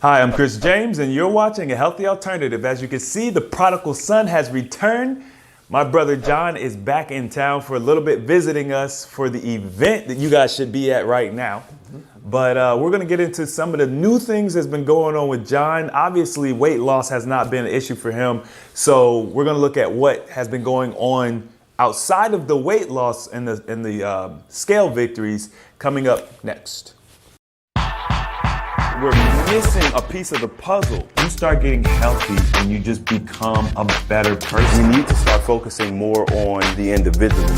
Hi, I'm Chris James, and you're watching A Healthy Alternative. As you can see, the prodigal son has returned. My brother Jon is back in town for a little bit, visiting us for the event that you guys should be at right now. But we're going to get into some of the new things that's been going on with Jon. Obviously, weight loss has not been an issue for him. So we're going to look at what has been going on outside of the weight loss and the scale victories coming up next. We're missing a piece of the puzzle. You start getting healthy and you just become a better person. We need to start focusing more on the individual.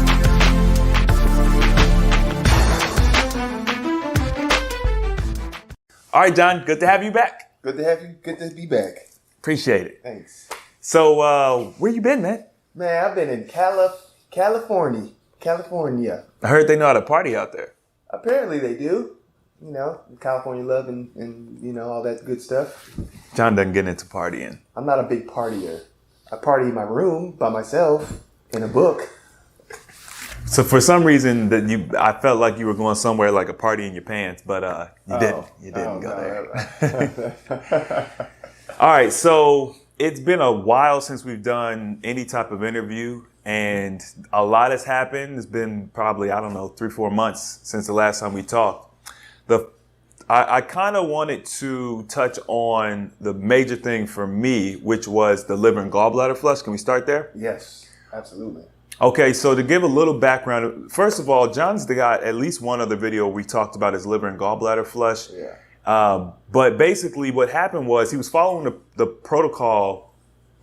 All right, Jon, good to have you back. Good to have you. Good to be back. Appreciate it. Thanks. So, where you been, man? Man, I've been in California. I heard they know how to party out there. Apparently they do. You know, California love and you know, all that good stuff. Jon doesn't get into partying. I'm not a big partier. I party in my room by myself in a book. So for some reason I felt like you were going somewhere like a party in your pants, but you didn't. You didn't go there. All right, so it's been a while since we've done any type of interview, and a lot has happened. It's been probably, 3-4 months since the last time we talked. I kind of wanted to touch on the major thing for me, which was the liver and gallbladder flush. Can we start there? Yes, absolutely. Okay, so to give a little background, first of all, Jon's got at least one other video we talked about his liver and gallbladder flush. Yeah. But basically what happened was he was following the protocol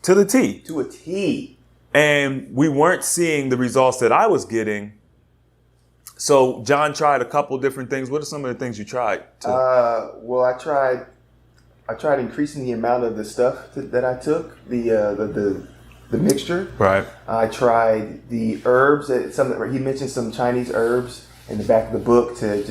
to the T. To a T. And we weren't seeing the results that I was getting. So Jon tried a couple different things. What are some of the things you tried? Well, I tried increasing the amount of the stuff that I took, the mixture. Right. I tried the herbs. He mentioned some Chinese herbs in the back of the book to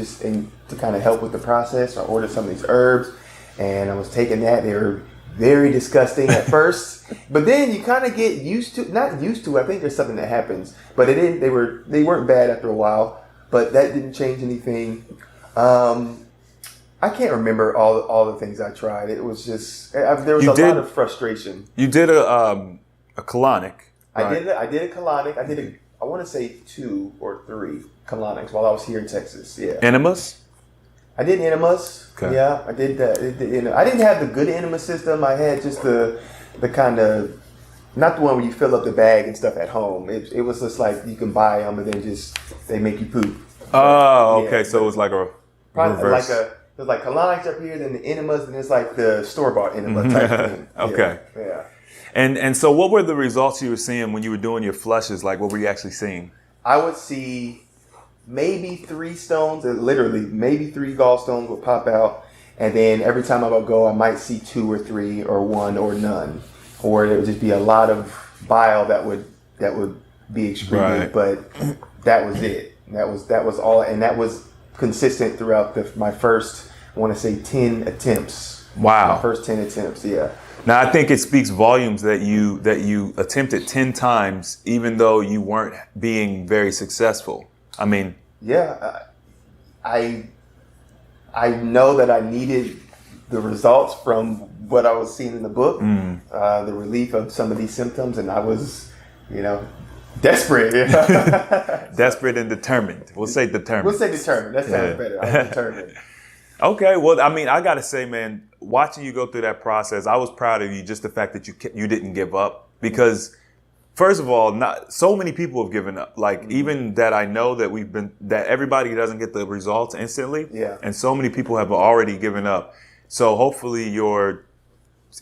kind of help with the process. I ordered some of these herbs, and I was taking that. They were very disgusting at first, but then you kind of get used to. Not used to. I think there's something that happens, but they weren't bad after a while. But that didn't change anything. I can't remember all the things I tried. It was just there was a lot of frustration. You did a colonic. Right? I did a colonic. I want to say 2 or 3 colonics while I was here in Texas. Yeah. Enemas? I did enemas. Okay. Yeah, I did that. I didn't have the good enema system. I had just the kind of, not the one where you fill up the bag and stuff at home. It was just like you can buy them and then they make you poop. Oh, okay. Yeah, so it was like a reverse. There's like colonics up here, then the enemas, and it's like the store-bought enema type thing. Okay. Yeah. And so what were the results you were seeing when you were doing your flushes? Like, what were you actually seeing? I would see maybe 3 stones, literally maybe 3 gallstones would pop out. And then every time I would go, I might see 2 or 3 or 1 or none. Or there would just be a lot of bile that would be excreted. Right. But that was it. That was all. And that was consistent throughout my first, I want to say 10 attempts. Wow. My first 10 attempts, yeah. Now, I think it speaks volumes that you attempted 10 times, even though you weren't being very successful. I mean, yeah, I know that I needed the results from what I was seeing in the book, the relief of some of these symptoms, and I was, desperate. desperate and determined. We'll say determined. We'll say determined. That sounds better. I was determined. Okay, well, I mean, I gotta say, man, watching you go through that process, I was proud of you. Just the fact that you didn't give up, because first of all, not so many people have given up. Like even that I know that everybody doesn't get the results instantly. Yeah. And so many people have already given up. So hopefully your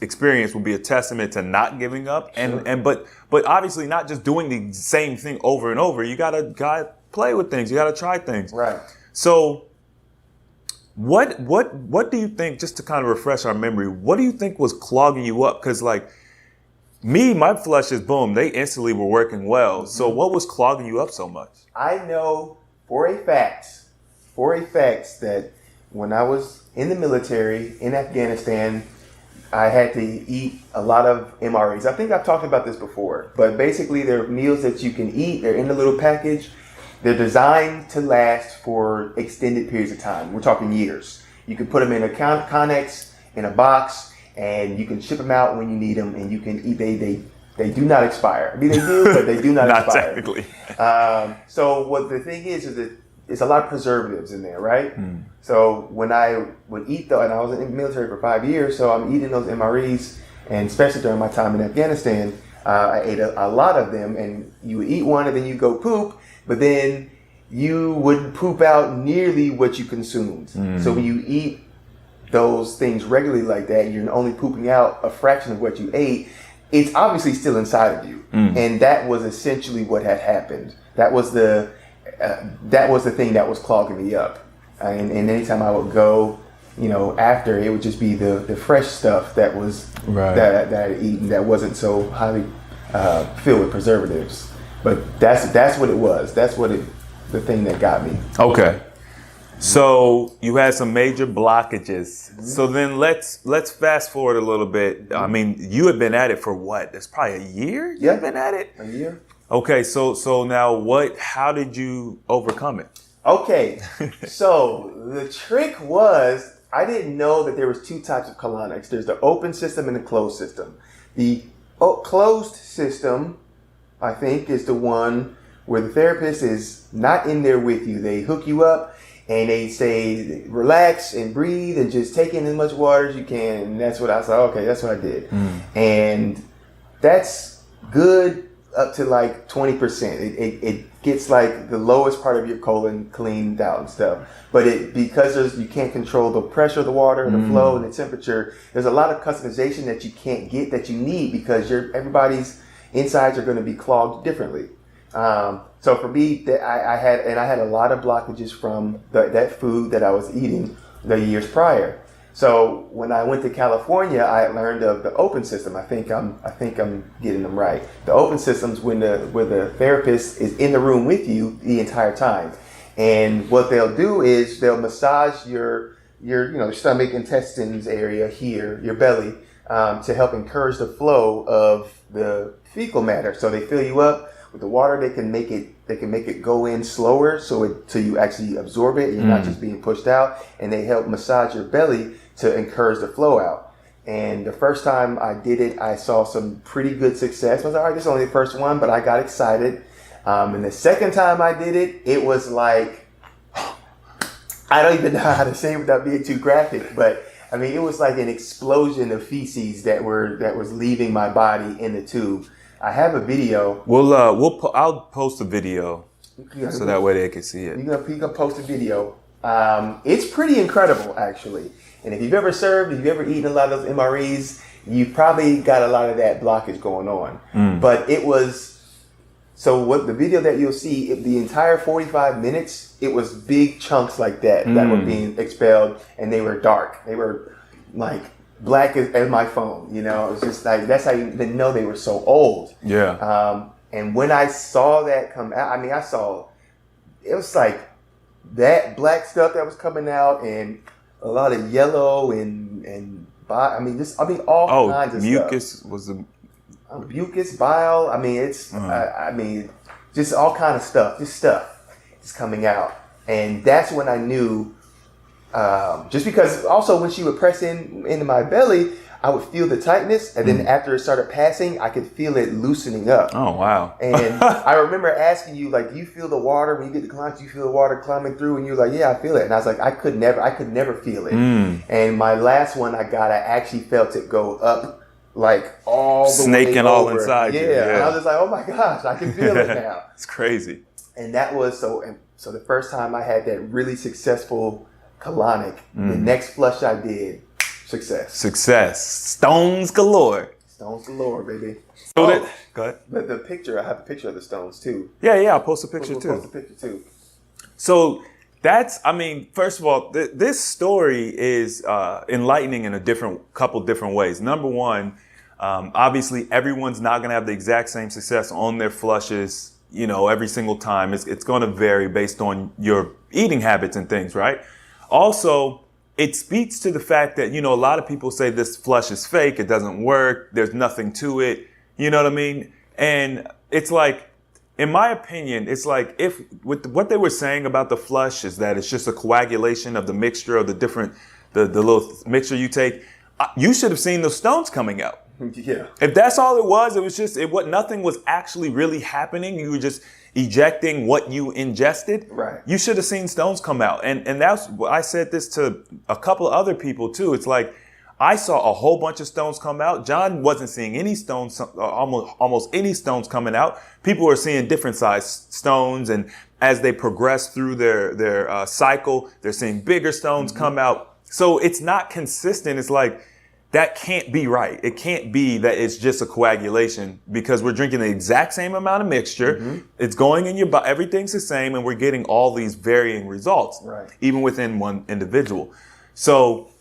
experience will be a testament to not giving up, but obviously not just doing the same thing over and over. You gotta play with things. You gotta try things. Right. So. What do you think, just to kind of refresh our memory, what do you think was clogging you up? Because like my flushes, boom, they instantly were working well. Mm-hmm. So what was clogging you up so much? I know for a fact that when I was in the military in Afghanistan, I had to eat a lot of MREs. I think I've talked about this before, but basically they're meals that you can eat. They're in a little package. They're designed to last for extended periods of time. We're talking years. You can put them in a Connex in a box, and you can ship them out when you need them, and you can eat. They do not expire. I mean, they do, but they do not Not expire. technically. So what the thing is that it's a lot of preservatives in there, right? So when I would eat and I was in the military for 5 years, so I'm eating those MREs, and especially during my time in Afghanistan, I ate a lot of them, and you would eat one and then you go poop, but then you wouldn't poop out nearly what you consumed. So when you eat those things regularly like that, you're only pooping out a fraction of what you ate. It's obviously still inside of you, and that was essentially what had happened. That was the thing that was clogging me up, and anytime I would go, after, it would just be the fresh stuff that was that I had eaten that wasn't so highly filled with preservatives. But that's what it was. That's the thing that got me. Okay. So you had some major blockages. So then let's fast forward a little bit. I mean, you had been at it for what? That's probably a year. You've been at it. A year. Okay. So now how did you overcome it? Okay. So the trick was, I didn't know that there was two types of colonics. There's the open system and the closed system. The closed system, I think, is the one where the therapist is not in there with you. They hook you up and they say, relax and breathe and just take in as much water as you can. And that's what I said. Okay, that's what I did. And that's good up to like 20%. It gets like the lowest part of your colon cleaned out and stuff. But because you can't control the pressure of the water, the flow, and the temperature, there's a lot of customization that you can't get that you need because everybody's insides are going to be clogged differently. So for me, I had a lot of blockages from that food that I was eating the years prior. So when I went to California, I learned of the open system. I think I'm getting them right. The open system's where the therapist is in the room with you the entire time, and what they'll do is they'll massage your stomach, intestines area here, your belly, to help encourage the flow of the fecal matter. So they fill you up with the water. They can make it go in slower, so you actually absorb it. And you're not just being pushed out, and they help massage your belly to encourage the flow out. And the first time I did it, I saw some pretty good success. I was like, all right, this is only the first one, but I got excited. And the second time I did it, it was like, I don't even know how to say it without being too graphic, but I mean, it was like an explosion of feces that was leaving my body in the tube. I have a video. I'll post a video so that way they can see it. You can post a video. It's pretty incredible, actually. And if you've ever served, if you've ever eaten a lot of those MREs, you've probably got a lot of that blockage going on. But it was, so what the video that you'll see, the entire 45 minutes, it was big chunks like that were being expelled, and they were dark. They were like black as my phone, It was just like, that's how you didn't know they were so old. Yeah. And when I saw that come out, it was like that black stuff that was coming out, and a lot of yellow and all kinds of mucus stuff. Was the mucus, bile. Just all kind of stuff. Just coming out, and that's when I knew. Just because also when she would press into my belly, I would feel the tightness, and then after it started passing, I could feel it loosening up. Oh, wow. And I remember asking you, like, do you feel the water when you get the climax? Do you feel the water climbing through? And you're like, yeah, I feel it. And I was like, I could never feel it. And my last one I actually felt it go up, like all the snaking way all over. inside you. Yeah. And I was just like, oh my gosh, I can feel it now. It's crazy. And that was so the first time I had that really successful colonic, the next flush I did, Success. Stones galore. Stones galore, baby. Go ahead. But the picture, I have a picture of the stones too. Yeah, I'll post a picture too. Post a picture too. So first of all, this story is enlightening in a couple different ways. Number one, obviously everyone's not going to have the exact same success on their flushes, every single time. It's going to vary based on your eating habits and things, right? Also, it speaks to the fact that, a lot of people say this flush is fake. It doesn't work. There's nothing to it. You know what I mean? And it's like, in my opinion, it's like if with what they were saying about the flush is that it's just a coagulation of the mixture of the little mixture you take. you should have seen those stones coming out. Yeah. If that's all it was just nothing was actually really happening. You were just ejecting what you ingested. Right. You should have seen stones come out. And that's, I said this to a couple of other people too. It's like, I saw a whole bunch of stones come out. John wasn't seeing any stones, almost any stones coming out. People were seeing different size stones. And as they progress through their cycle, they're seeing bigger stones come out. So it's not consistent. It's like, that can't be right. It can't be that it's just a coagulation, because we're drinking the exact same amount of mixture. It's going in your body. Everything's the same. And we're getting all these varying results, even within one individual. So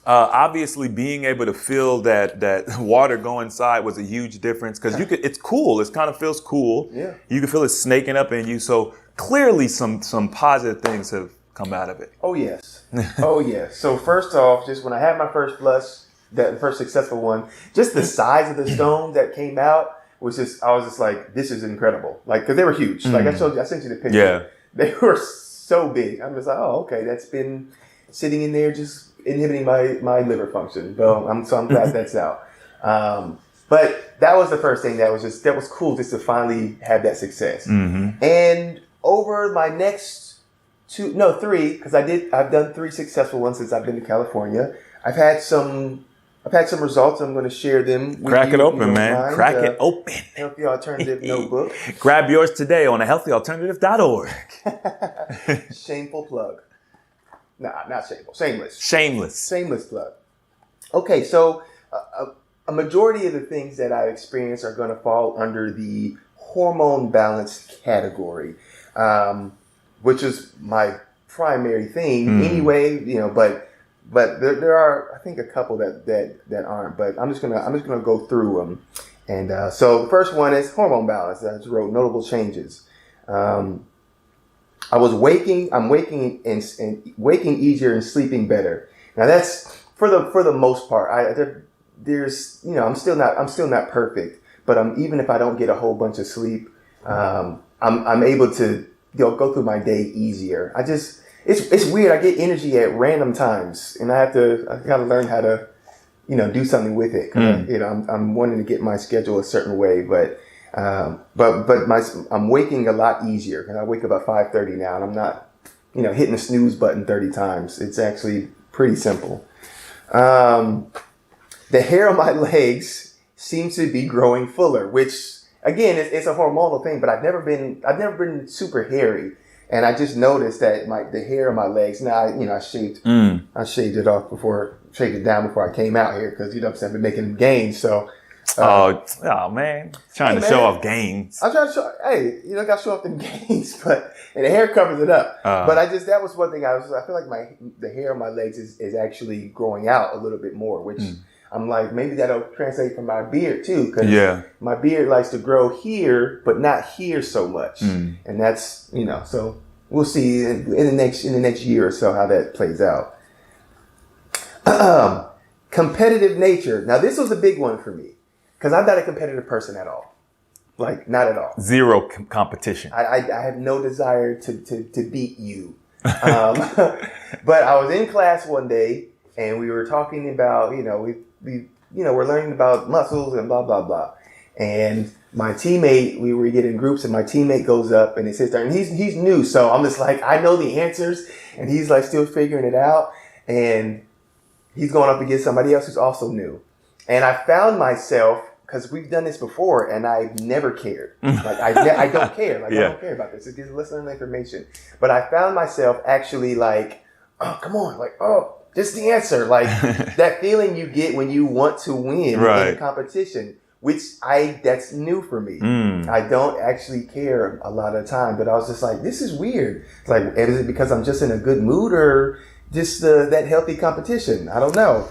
obviously being able to feel that water go inside was a huge difference, because it's cool. It kind of feels cool. Yeah. You can feel it snaking up in you. So clearly some positive things have come out of it. Oh, yes. Oh, yes. So first off, just when I had my first flush, the first successful one, just the size of the stone that came out was just, I was just like, this is incredible. Like, because they were huge. Like I sent you the picture. Yeah. They were so big. I'm just like, oh, okay, that's been sitting in there just inhibiting my liver function. Well, I'm glad that's out. But that was the first thing that was cool, just to finally have that success. And over my next three, because I've done 3 successful ones since I've been to California. I've had some results. I'm going to share them with Crack you. it open, man. Crack it open. Healthy Alternative Notebook. Grab yours today on healthyalternative.org. Shameful plug. Nah, not shameful. Shameless. Shameless plug. Okay, so a majority of the things that I experience are going to fall under the hormone balance category. Which is my primary thing anyway, but there are, I think, a couple that aren't, but I'm just gonna go through them. And so the first one is hormone balance. I just wrote notable changes. I'm waking waking easier and sleeping better. Now that's for the most part. I'm still not perfect, but even if I don't get a whole bunch of sleep, I'm able to go through my day easier. It's weird. I get energy at random times, and I gotta learn how to, do something with it. I'm wanting to get my schedule a certain way, but I'm waking a lot easier. And I wake up at 5:30 now, and I'm not, hitting the snooze button 30 times. It's actually pretty simple. The hair on my legs seems to be growing fuller, which, again, it's a hormonal thing, but I've never been super hairy, and I just noticed that the hair on my legs. Now, I shaved it down before I came out here, because I've been making gains. So, oh man, trying to show off gains. I'm trying to show. Hey, got to show off them gains, and the hair covers it up. But that was one thing. I feel like the hair on my legs is actually growing out a little bit more, which. I'm like, maybe that'll translate from my beard too, because my beard likes to grow here, but not here so much. And that's, so we'll see in the next year or so how that plays out. Competitive nature. Now, this was a big one for me, because I'm not a competitive person at all. Like, not at all. Zero competition. I have no desire to beat you. But I was in class one day, and we were talking about, we're learning about muscles and blah, blah, blah. And my teammate, we were getting groups, and my teammate goes up and he sits there, and he's new. So I'm just like, I know the answers, and he's like still figuring it out. And he's going up against somebody else who's also new. And I found myself, because we've done this before, and I've never cared. Like, I don't care. Like, I don't care about this. It's just listening to information. But I found myself actually like, oh, come on. Like, oh, just the answer. Like, that feeling you get when you want to win in a competition, which that's new for me. I don't actually care a lot of the time. But I was just like, this is weird. It's like, is it because I'm just in a good mood, or just that healthy competition? I don't know.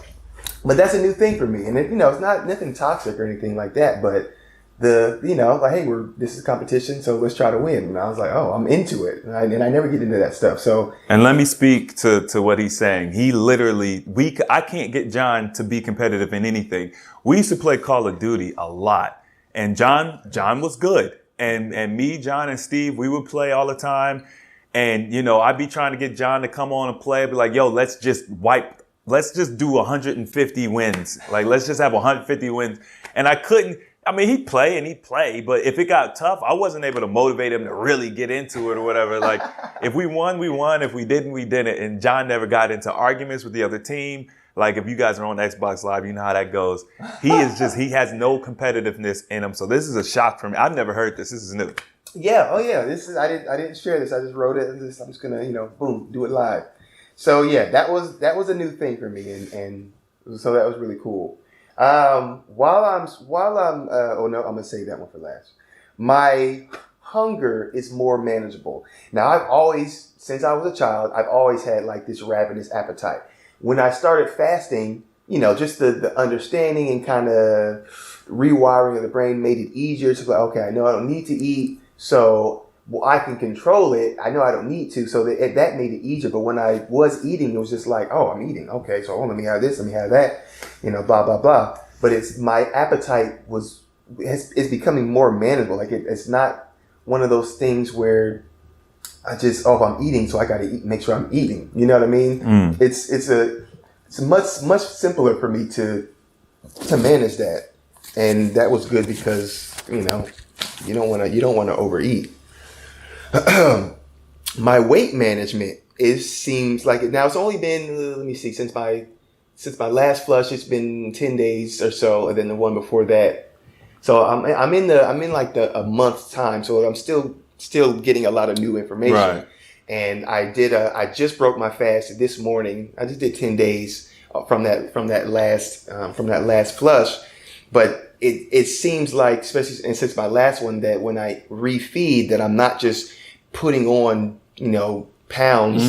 But that's a new thing for me. And it's not nothing toxic or anything like that, but like, hey, this is competition, so let's try to win. And I was like, oh, I'm into it. And I never get into that stuff. So, and let me speak to what he's saying. He literally, I can't get John to be competitive in anything. We used to play Call of Duty a lot, and John was good. And me, John, and Steve, we would play all the time. And, I'd be trying to get John to come on and play. I'd be like, yo, let's just wipe let's just do 150 wins. Like, let's just have 150 wins. And I couldn't, I mean, he'd play, but if it got tough, I wasn't able to motivate him to really get into it or whatever. Like, if we won, we won. If we didn't, we didn't. And Jon never got into arguments with the other team. Like, if you guys are on Xbox Live, you know how that goes. He has no competitiveness in him. So this is a shock for me. I've never heard this. This is new. Yeah. Oh yeah. I didn't share this. I just wrote it and I'm just gonna, boom, do it live. So yeah, that was a new thing for me. And so that was really cool. I'm gonna save that one for last. My hunger is more manageable. Now since I was a child, I've always had like this ravenous appetite. When I started fasting, just the understanding and kind of rewiring of the brain made it easier to go, okay, I know I don't need to eat, so I can control it. I know I don't need to, so that made it easier. But when I was eating, it was just like, oh, I'm eating. Okay, so let me have this, let me have that, blah, blah, blah. But my appetite is becoming more manageable. Like it's not one of those things where if I'm eating, so I got to eat, make sure I'm eating. You know what I mean? It's much simpler for me to manage that, and that was good because you don't want to overeat. My weight management seems like it now. It's only been let me see since my last flush. It's been 10 days or so, and then the one before that. So I'm in a month's time. So I'm still getting a lot of new information. Right. And I just broke my fast this morning. I just did 10 days from that last flush. But it seems like, especially since my last one, that when I refeed, that I'm not just putting on, pounds,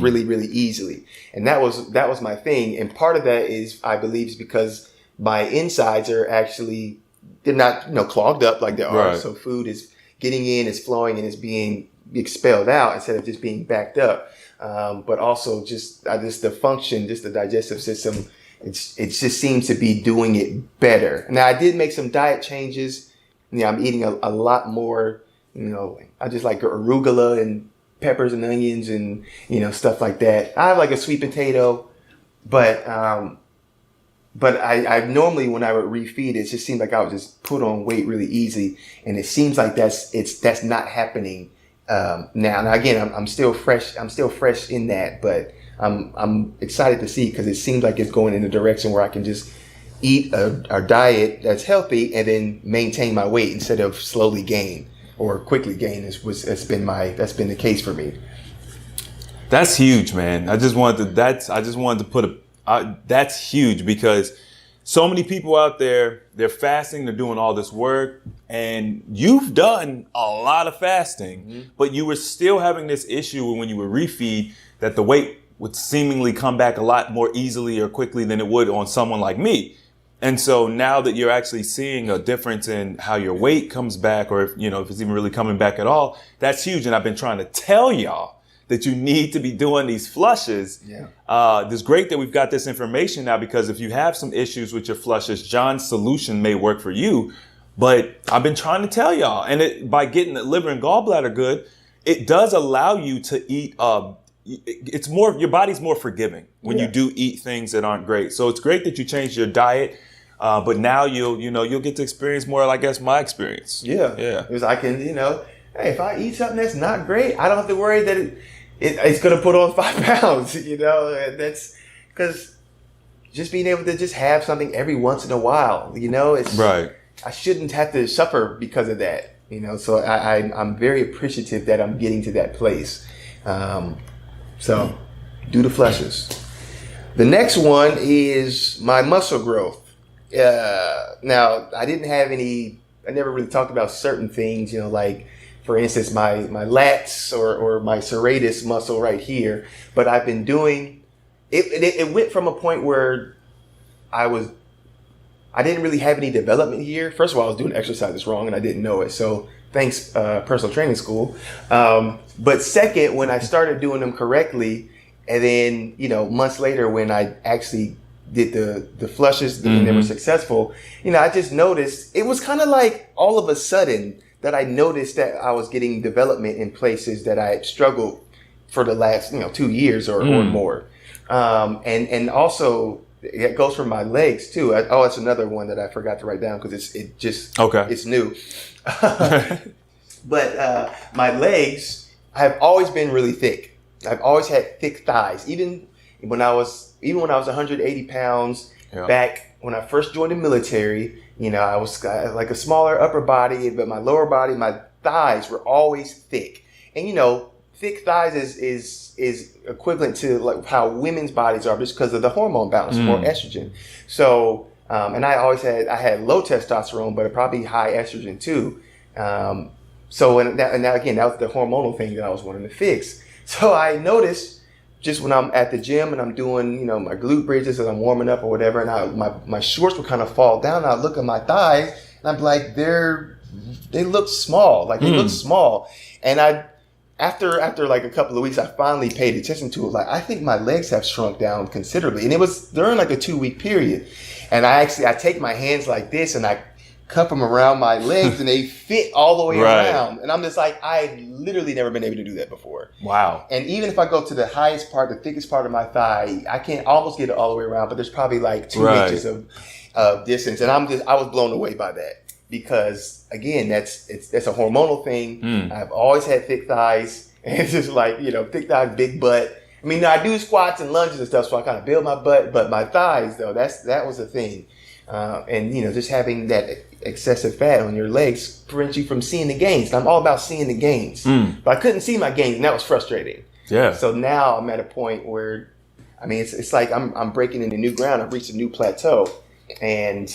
really, really easily. And that was my thing. And part of that is, I believe, is because my insides are actually, they're not, clogged up like they are. Right. So food is getting in, it's flowing, and it's being expelled out instead of just being backed up. But also just the function, just the digestive system, it just seems to be doing it better. Now, I did make some diet changes. I'm eating a lot more, I just like arugula and peppers and onions and, stuff like that. I have like a sweet potato, but I normally, when I would refeed, it just seemed like I would just put on weight really easy. And it seems like that's not happening now. Now again, I'm still fresh in that, but I'm excited to see, because it seems like it's going in a direction where I can just eat a diet that's healthy and then maintain my weight instead of slowly gain or quickly gain. That's been the case for me. That's huge, man. I just wanted to put that's huge, because so many people out there, they're fasting, they're doing all this work, and you've done a lot of fasting, but you were still having this issue when you would refeed, that the weight would seemingly come back a lot more easily or quickly than it would on someone like me. And so now that you're actually seeing a difference in how your weight comes back, or if it's even really coming back at all, that's huge. And I've been trying to tell y'all that you need to be doing these flushes. Yeah. It's great that we've got this information now, because if you have some issues with your flushes, Jon's solution may work for you. But I've been trying to tell y'all, and by getting the liver and gallbladder good, it does allow you to eat. It's more, your body's more forgiving when you do eat things that aren't great. So it's great that you changed your diet. But now you'll get to experience more, I guess, my experience. Yeah. Because I can, hey, if I eat something that's not great, I don't have to worry that it's going to put on 5 pounds, and that's because just being able to just have something every once in a while, it's right. I shouldn't have to suffer because of that, so I'm very appreciative that I'm getting to that place. So do the flushes. The next one is my muscle growth. Now, I never really talked about certain things, like, for instance, my lats or my serratus muscle right here. But I've been doing it. It went from a point where I didn't really have any development here. First of all, I was doing exercises wrong and I didn't know it. So thanks, personal training school. But second, when I started doing them correctly, and then, months later when I actually did the flushes and they were successful, I just noticed it was kind of like all of a sudden that I noticed that I was getting development in places that I had struggled for the last, 2 years or more. And also it goes for my legs too. It's another one that I forgot to write down because it's new. But my legs have always been really thick. I've always had thick thighs, even when I was 180 pounds. Back when I first joined the military, I was like a smaller upper body, but my lower body, my thighs were always thick. And thick thighs is equivalent to like how women's bodies are just because of the hormone balance, more estrogen. So, and I had low testosterone, but probably high estrogen too. So, and now again, that was the hormonal thing that I was wanting to fix. So I noticed just when I'm at the gym and I'm doing, my glute bridges and I'm warming up or whatever, and my shorts would kind of fall down. And I look at my thighs and I'm like, they look small. Like they look small. And after like a couple of weeks, I finally paid attention to it. Like, I think my legs have shrunk down considerably. And it was during like a 2-week period. And I take my hands like this and I cup them around my legs and they fit all the way around. And I'm just like, I've literally never been able to do that before. Wow. And even if I go to the highest part, the thickest part of my thigh, I can't almost get it all the way around, but there's probably like 2 inches of distance. And I was blown away by that. Because again, that's a hormonal thing. I've always had thick thighs, and it's just like, thick thighs, big butt. I mean, I do squats and lunges and stuff, so I kind of build my butt, but my thighs though, that was a thing. And just having that excessive fat on your legs prevents you from seeing the gains. And I'm all about seeing the gains, but I couldn't see my gains, and that was frustrating. Yeah. So now I'm at a point where, I mean, it's like I'm breaking into new ground. I've reached a new plateau, and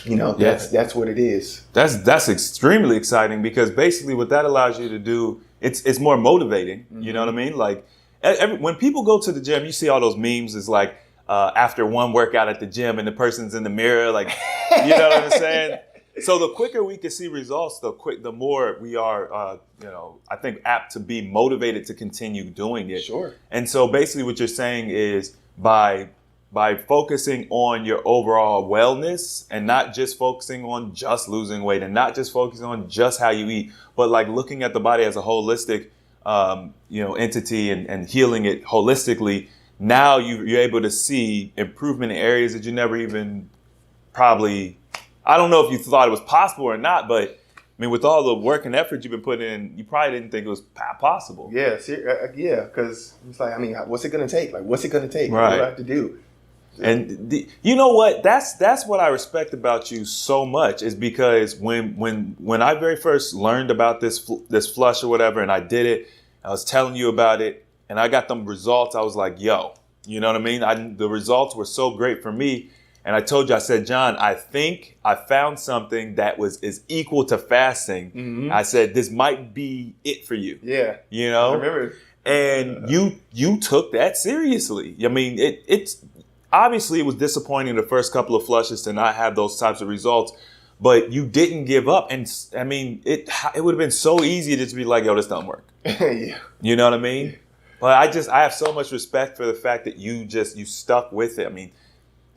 that's what it is. That's extremely exciting, because basically what that allows you to do, it's more motivating. You know what I mean? Like when people go to the gym, you see all those memes. It's like after one workout at the gym and the person's in the mirror, like, you know what I'm saying? So the quicker we can see results, the more we are, I think apt to be motivated to continue doing it. Sure. And so basically what you're saying is by focusing on your overall wellness and not just focusing on just losing weight and not just focusing on just how you eat, but like looking at the body as a holistic, entity and healing it holistically. Now you're able to see improvement in areas that you never even probably, I don't know if you thought it was possible or not, but I mean, with all the work and effort you've been putting in, you probably didn't think it was possible. Yeah, because it's like, I mean, what's it going to take? Like, what's it going to take? Right. What do I have to do? And you know what? That's what I respect about you so much, is because when I very first learned about this flush or whatever, and I did it, I was telling you about it, and I got them results. I was like, yo, you know what I mean? The results were so great for me. And I told you, I said, John, I think I found something that is equal to fasting. Mm-hmm. I said, this might be it for you. Yeah. I remember. And you took that seriously. I mean, it's obviously it was disappointing the first couple of flushes to not have those types of results, but you didn't give up. And I mean, it would have been so easy to just be like, yo, this don't work. Yeah. You know what I mean? But I have so much respect for the fact that you stuck with it. I mean,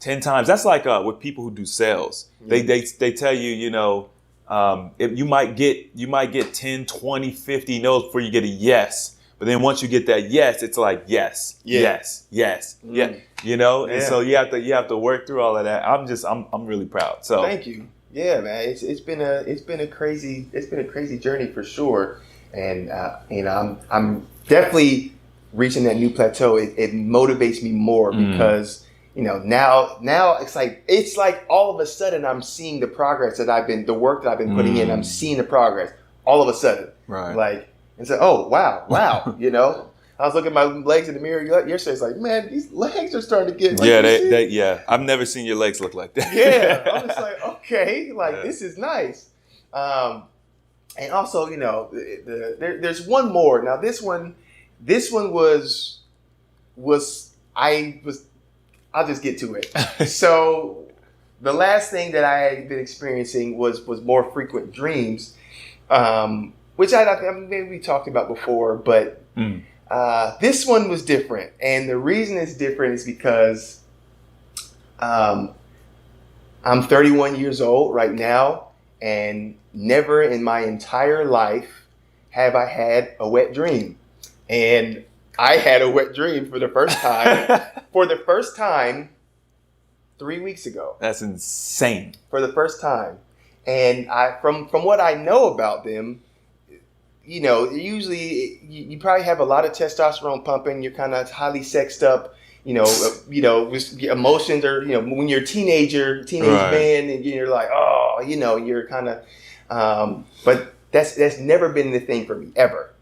10 times. That's like with people who do sales. Mm-hmm. They tell you, if you might get 10, 20, 50 no's before you get a yes. But then once you get that yes, it's like yes, yes, yes, yeah. And so you have to work through all of that. I'm really proud. So thank you. Yeah, man. It's been a crazy journey for sure. And I'm definitely reaching that new plateau. It motivates me more because now it's like all of a sudden I'm seeing the progress the work that I've been putting in. I'm seeing the progress all of a sudden. Right. Like, and so, oh, wow. I was looking at my legs in the mirror yesterday. It's like, man, these legs are starting to get. Like, I've never seen your legs look like that. Yeah. I'm just like, okay, this is nice. And also, there's one more. Now, this one I'll just get to it. So the last thing that I had been experiencing was more frequent dreams, which maybe we talked about before, but this one was different. And the reason it's different is because I'm 31 years old right now, and never in my entire life have I had a wet dream. And I had a wet dream for the first time. For the first time 3 weeks ago. That's insane. For the first time. And from what I know about them, you know, usually you probably have a lot of testosterone pumping. You're kind of highly sexed up, with emotions, or, when you're a teenage right. man, and you're like, oh, you're kind of, but that's never been the thing for me, ever.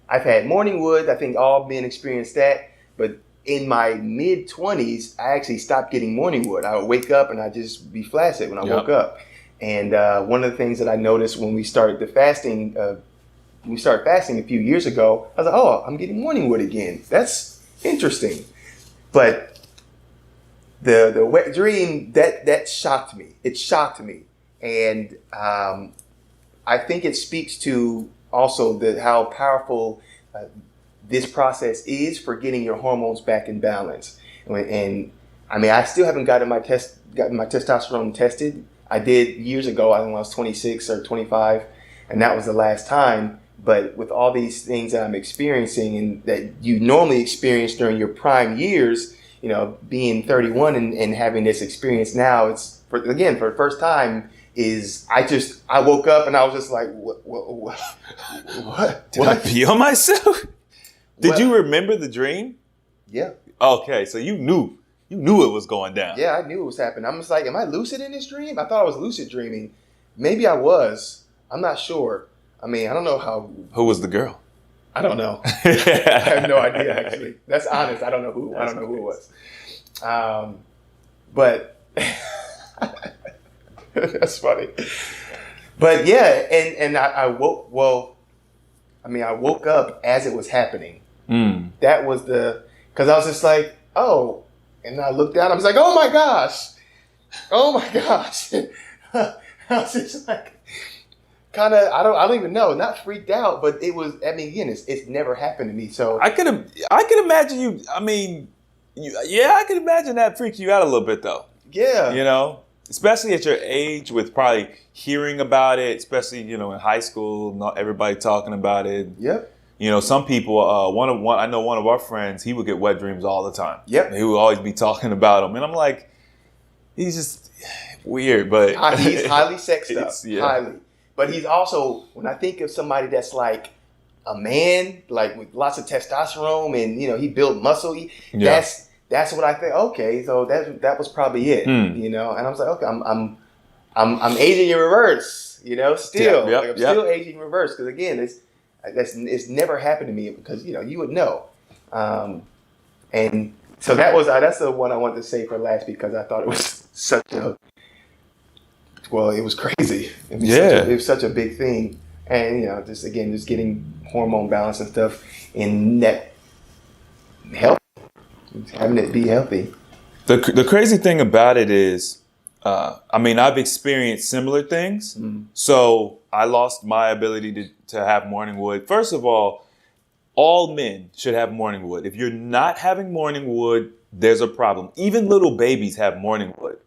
I've had morning wood. I think all men experience that. But in my mid 20s, I actually stopped getting morning wood. I would wake up and I'd just be flaccid when I woke up. And one of the things that I noticed when we started the fasting, a few years ago, I was like, oh, I'm getting morning wood again. That's interesting. But the wet dream, that shocked me. It shocked me. And I think it speaks to also how powerful this process is for getting your hormones back in balance. And I mean, I still haven't gotten my testosterone tested. I did years ago, I think when I was 26 or 25, and that was the last time. But with all these things that I'm experiencing and that you normally experience during your prime years, being 31 and having this experience now, it's for the first time. I woke up and I was just like, what? Did I pee on myself? Did you remember the dream? Yeah. Okay, so you knew it was going down. Yeah, I knew it was happening. I'm just like, am I lucid in this dream? I thought I was lucid dreaming. Maybe I was. I'm not sure. I mean, I don't know how. Who was the girl? I don't know. I have no idea, actually. That's honest. I don't know who. I don't know who it was. But that's funny. But yeah, and I woke. Well, I mean, I woke up as it was happening. That was because I was just like, oh, and I looked down. I was like, oh my gosh. I was just like, kind of, I don't even know, not freaked out, but it was. I mean, again, it's never happened to me. So I could imagine you. I mean, I could imagine that freaked you out a little bit, though. Yeah. Especially at your age, with probably hearing about it, especially in high school, not everybody talking about it. Yep. Some people. I know one of our friends. He would get wet dreams all the time. Yep. He would always be talking about them, and I'm like, he's just weird, but he's highly sexed up. Yeah. Highly. But he's also, when I think of somebody that's like a man, like with lots of testosterone, and he built muscle. That's what I think. Okay, so that was probably it. And I was like, okay, I'm aging in reverse. Still, I'm still aging in reverse, because again, it's never happened to me, because you would know. And so that's the one I wanted to say for last, because I thought it was it was crazy. It was such a big thing. And, just getting hormone balance and stuff in that health, having it be healthy. The crazy thing about it is, I've experienced similar things. Mm-hmm. So I lost my ability to have morning wood. First of all men should have morning wood. If you're not having morning wood, there's a problem. Even little babies have morning wood.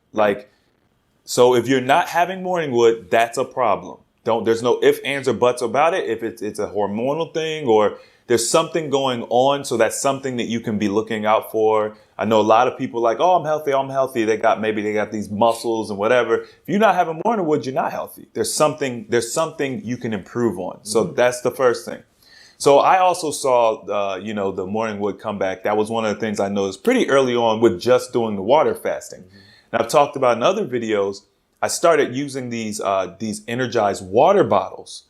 So if you're not having morning wood, that's a problem. There's no ifs, ands, or buts about it. If it's a hormonal thing, or there's something going on, so that's something that you can be looking out for. I know a lot of people like, oh, I'm healthy. They got these muscles and whatever. If you're not having morning wood, you're not healthy. There's something you can improve on. So that's the first thing. So I also saw, the morning wood come back. That was one of the things I noticed pretty early on with just doing the water fasting. And I've talked about in other videos, I started using these energized water bottles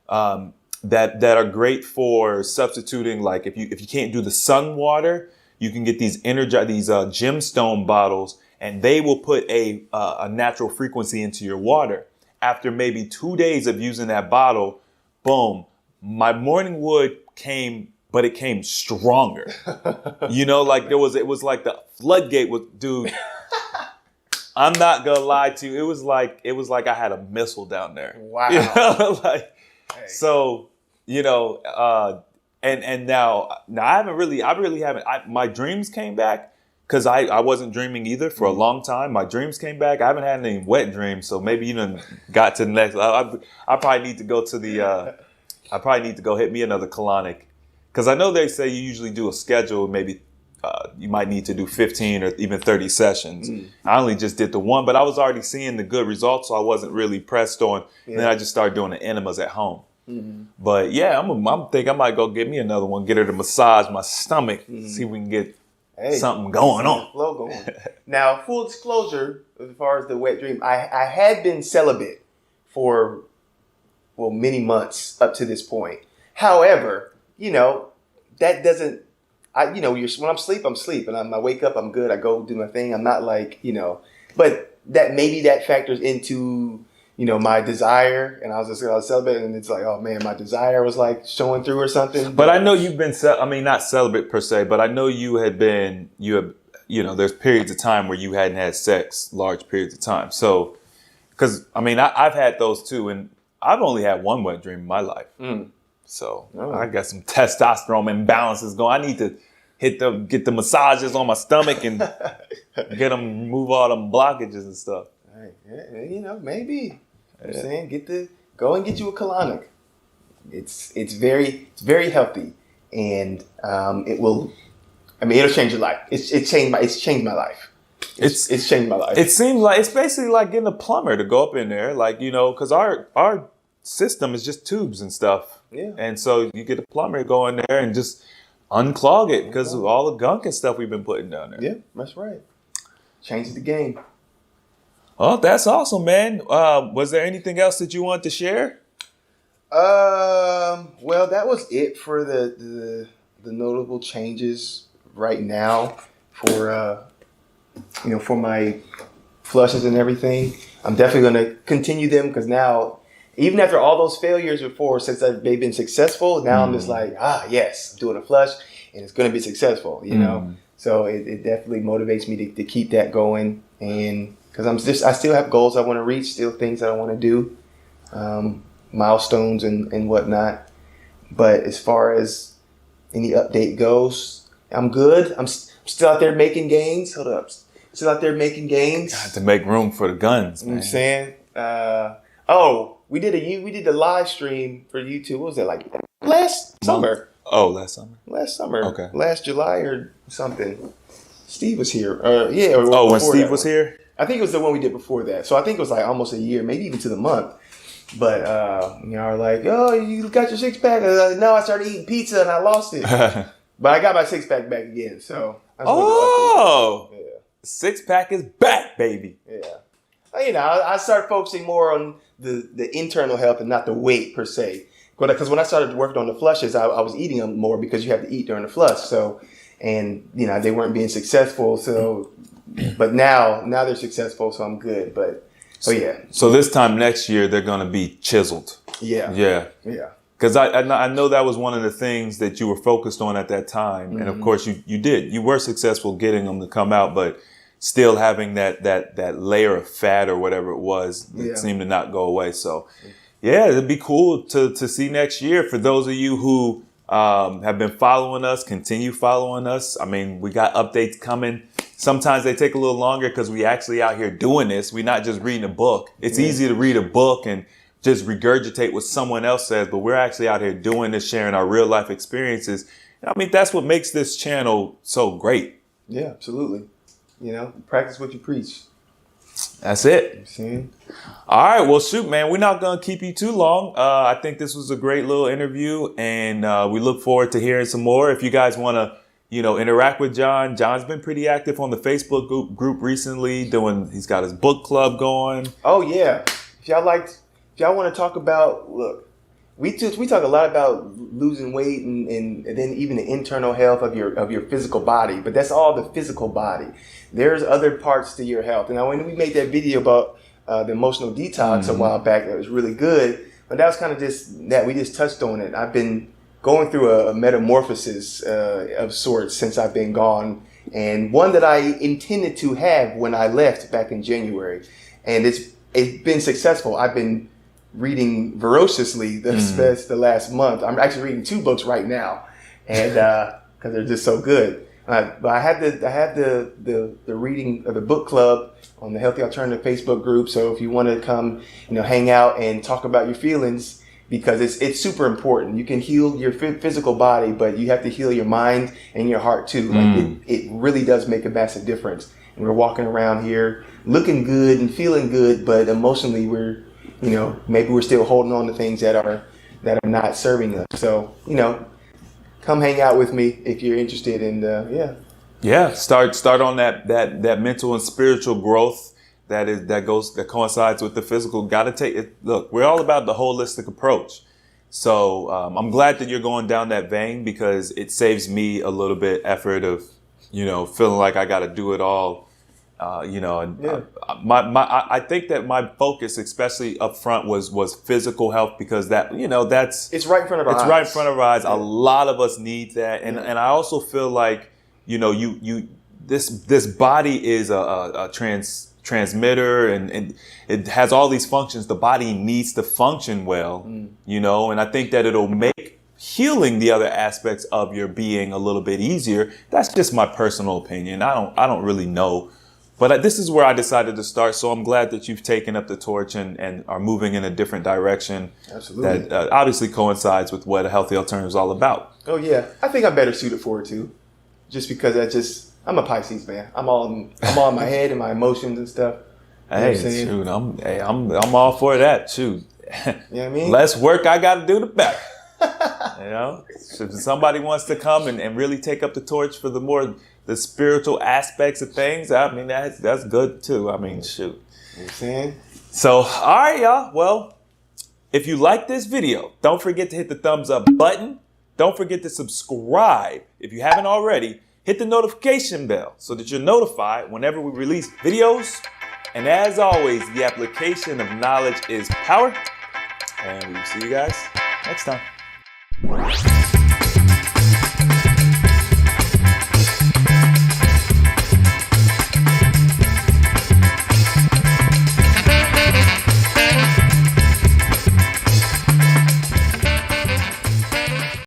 that are great for substituting. Like if you can't do the sun water, you can get these gemstone bottles, and they will put a natural frequency into your water. After maybe 2 days of using that bottle, boom, my morning wood came, but it came stronger. It was like the floodgate was, dude. I'm not gonna lie to you. It was like I had a missile down there. Wow. So, and now I really haven't. My dreams came back, because I wasn't dreaming either for a long time. My dreams came back. I haven't had any wet dreams, so maybe you done got to the next. I probably need to go to the. I probably need to go hit me another colonic, because I know they say you usually do a schedule, maybe you might need to do 15 or even 30 sessions. I only just did the one, but I was already seeing the good results, so I wasn't really pressed on. And then I just started doing the enemas at home. But yeah, I'm thinking I might go get me another one, get her to massage my stomach, see if we can get something going on. Flow going. Now, full disclosure, as far as the wet dream, I had been celibate for, well, many months up to this point. However, that doesn't, when I'm asleep, I'm asleep. And I wake up, I'm good. I go do my thing. I'm not like, but that factors into, my desire. And I was celibate, and it's like, oh man, my desire was like showing through or something. But I know you've been, not celibate per se, but I know there's periods of time where you hadn't had sex, large periods of time. So, because, I've had those too, and I've only had one wet dream in my life. So I got some testosterone imbalances going. I need to get the massages on my stomach and get them, remove all them blockages and stuff. Right. Yeah, maybe. I'm saying go and get you a colonic. It's very healthy, and it'll change your life. It's changed my life. It's changed my life. It seems like it's basically like getting a plumber to go up in there, like, because our system is just tubes and stuff. Yeah. And so you get a plumber to go in there and just unclog it because of all the gunk and stuff we've been putting down there. Yeah, that's right. Changes the game. Oh, that's awesome, man. Was there anything else that you want to share? Well, that was it for the notable changes right now for my flushes and everything. I'm definitely going to continue them because now, even after all those failures before, since they've been successful, now I'm just like, yes, I'm doing a flush and it's going to be successful, So it definitely motivates me to keep that going, and because I still have goals I want to reach, still things that I want to do, milestones and whatnot. But as far as any update goes, I'm good. I'm still out there making gains. Hold up. Still out there making gains. Got to make room for the guns, man. You know what I'm saying? We did a live stream for YouTube. What was that, like last summer? Oh, last summer. Last summer. Okay. Last July or something. Steve was here. When Steve was here? I think it was the one we did before that. So I think it was like almost a year, maybe even to the month. But are like, oh, you got your six pack? No, I started eating pizza and I lost it. But I got my six pack back again. So six pack is back, baby. Yeah. I started focusing more on the internal health and not the weight per se. Because when I started working on the flushes, I was eating them more because you have to eat during the flush. So, and they weren't being successful. So, but now they're successful, so I'm good. But yeah. So this time next year they're gonna be chiseled. Yeah. Because I know that was one of the things that you were focused on at that time, and of course you were successful getting them to come out, but still having that layer of fat or whatever it was that seemed to not go away. So yeah, it'd be cool to see next year. For those of you who have been following us, continue following us. We got updates coming. Sometimes they take a little longer because we actually out here doing this. We're not just reading a book. It's easy to read a book and just regurgitate what someone else says, but we're actually out here doing this, sharing our real life experiences. That's what makes this channel so great. Yeah, absolutely. Practice what you preach. That's it. See? All right. Well, shoot, man, we're not going to keep you too long. I think this was a great little interview, and we look forward to hearing some more. If you guys want to, interact with Jon. Jon's been pretty active on the Facebook group recently. He's got his book club going. Oh yeah. If y'all want to talk about, look, we talk a lot about losing weight and then even the internal health of your physical body, but that's all the physical body. There's other parts to your health. And when we made that video about the emotional detox a while back, that was really good. But that was kind of just that we just touched on it. I've been going through a metamorphosis of sorts since I've been gone, and one that I intended to have when I left back in January, and it's been successful. I've been reading voraciously the last month. I'm actually reading 2 books right now, and because they're just so good. But I had the reading of the book club on the Healthy Alternative Facebook group. So if you want to come, hang out and talk about your feelings, because it's super important. You can heal your physical body, but you have to heal your mind and your heart too. Like it really does make a massive difference. And we're walking around here looking good and feeling good, but emotionally we're, maybe we're still holding on to things that are not serving us. So, come hang out with me if you're interested in start on that mental and spiritual growth that coincides with the physical. Gotta take it. Look, we're all about the holistic approach. So I'm glad that you're going down that vein, because it saves me a little bit effort of, feeling like I got to do it all. I think that my focus, especially up front, was physical health, because it's right in front of our eyes. It's right in front of our eyes. Yeah. A lot of us need that, and I also feel like this body is a transmitter, and it has all these functions. The body needs to function well, and I think that it'll make healing the other aspects of your being a little bit easier. That's just my personal opinion. I don't really know, but this is where I decided to start. So I'm glad that you've taken up the torch and are moving in a different direction. Absolutely. That obviously coincides with what a healthy alternative is all about. Oh yeah, I think I'm better suited for it too, just because I'm a Pisces, man. I'm all in my head and my emotions and stuff. Shoot, I'm all for that. Shoot. You know what I mean? Less work I got to do, the better. If somebody wants to come and really take up the torch for the spiritual aspects of things, I mean, that's good too. I mean, shoot. You know what I'm saying? So, all right, y'all. Well, if you like this video, don't forget to hit the thumbs up button. Don't forget to subscribe if you haven't already. Hit the notification bell so that you're notified whenever we release videos. And as always, the application of knowledge is power. And we will see you guys next time.